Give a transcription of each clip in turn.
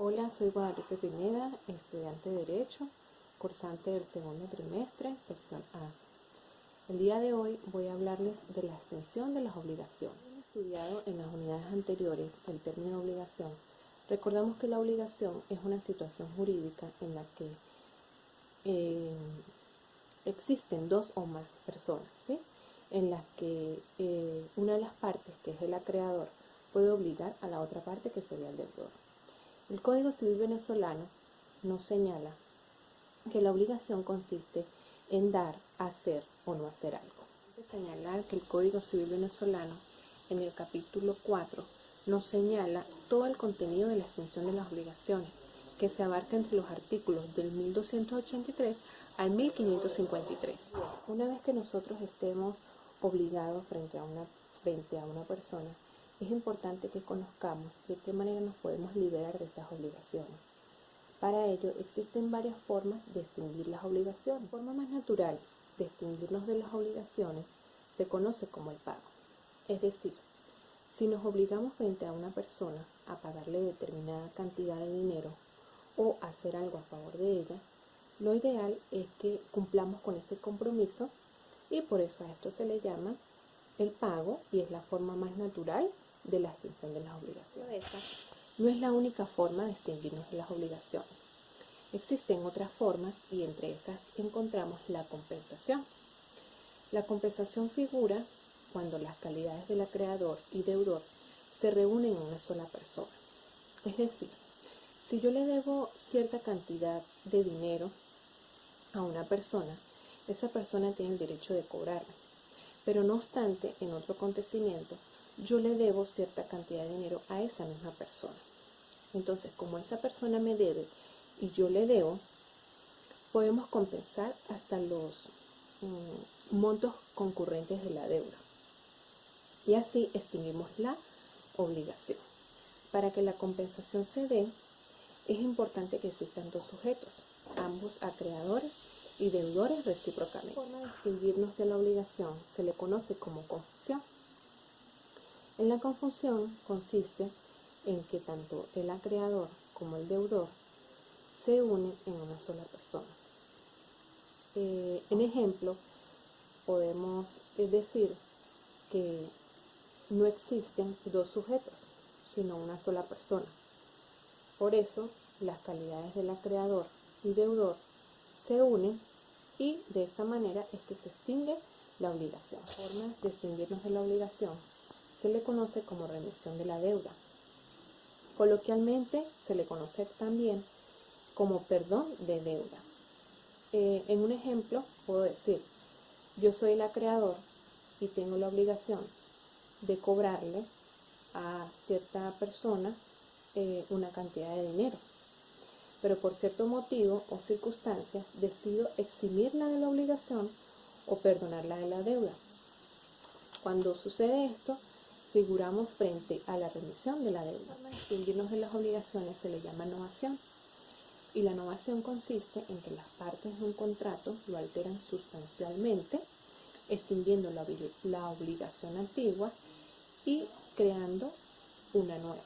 Hola, soy Guadalupe Pineda, estudiante de Derecho, cursante del segundo trimestre, sección A. El día de hoy voy a hablarles de la extensión de las obligaciones. Hemos estudiado en las unidades anteriores el término obligación. Recordamos que la obligación es una situación jurídica en la que existen dos o más personas, ¿sí? En las que una de las partes, que es el acreedor, puede obligar a la otra parte, que sería el deudor. El Código Civil venezolano nos señala que la obligación consiste en dar, hacer o no hacer algo. Hay que señalar que el Código Civil venezolano, en el capítulo 4, nos señala todo el contenido de la extensión de las obligaciones, que se abarca entre los artículos del 1283 al 1553. Una vez que nosotros estemos obligados frente a una persona, es importante que conozcamos de qué manera nos podemos liberar de esas obligaciones. Para ello existen varias formas de extinguir las obligaciones. La forma más natural de extinguirnos de las obligaciones se conoce como el pago. Es decir, si nos obligamos frente a una persona a pagarle determinada cantidad de dinero o hacer algo a favor de ella, lo ideal es que cumplamos con ese compromiso y por eso a esto se le llama el pago y es la forma más natural de la extinción de las obligaciones. Esa no es la única forma de extinguirnos de las obligaciones. Existen otras formas y entre esas encontramos la compensación. La compensación figura cuando las calidades del acreedor y deudor se reúnen en una sola persona. Es decir, si yo le debo cierta cantidad de dinero a una persona, esa persona tiene el derecho de cobrarme. Pero no obstante, en otro acontecimiento, yo le debo cierta cantidad de dinero a esa misma persona. Entonces, como esa persona me debe y yo le debo, podemos compensar hasta los montos concurrentes de la deuda. Y así extinguimos la obligación. Para que la compensación se dé, es importante que existan dos sujetos, ambos acreedores y deudores recíprocamente. La forma de extinguirnos de la obligación se le conoce como confusión. En la confusión consiste en que tanto el acreedor como el deudor se unen en una sola persona. En ejemplo, podemos decir que no existen dos sujetos, sino una sola persona. Por eso, las calidades del acreedor y deudor se unen y de esta manera es que se extingue la obligación. La forma de extinguirnos de la obligación se le conoce como remisión de la deuda. Coloquialmente se le conoce también como perdón de deuda. En un ejemplo puedo decir, yo soy el acreedor y tengo la obligación de cobrarle a cierta persona una cantidad de dinero, pero por cierto motivo o circunstancias decido eximirla de la obligación o perdonarla de la deuda. Cuando sucede esto, figuramos frente a la remisión de la deuda. Para extinguirnos de las obligaciones se le llama novación. Y la novación consiste en que las partes de un contrato lo alteran sustancialmente, extinguiendo la obligación antigua y creando una nueva.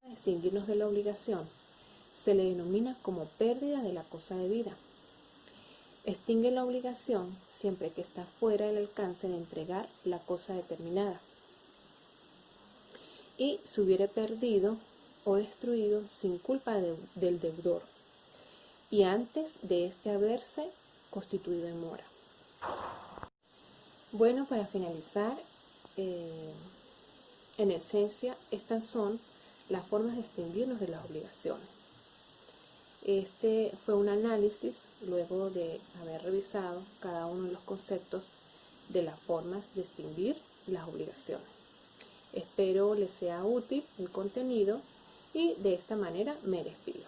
Para extinguirnos de la obligación se le denomina como pérdida de la cosa debida. Extingue la obligación siempre que está fuera del alcance de entregar la cosa determinada y se hubiere perdido o destruido sin culpa del deudor y antes de este haberse constituido en mora. Bueno, para finalizar, en esencia, estas son las formas de extinguirnos de las obligaciones. Este fue un análisis luego de haber revisado cada uno de los conceptos de las formas de extinguir las obligaciones. Espero les sea útil el contenido y de esta manera me despido.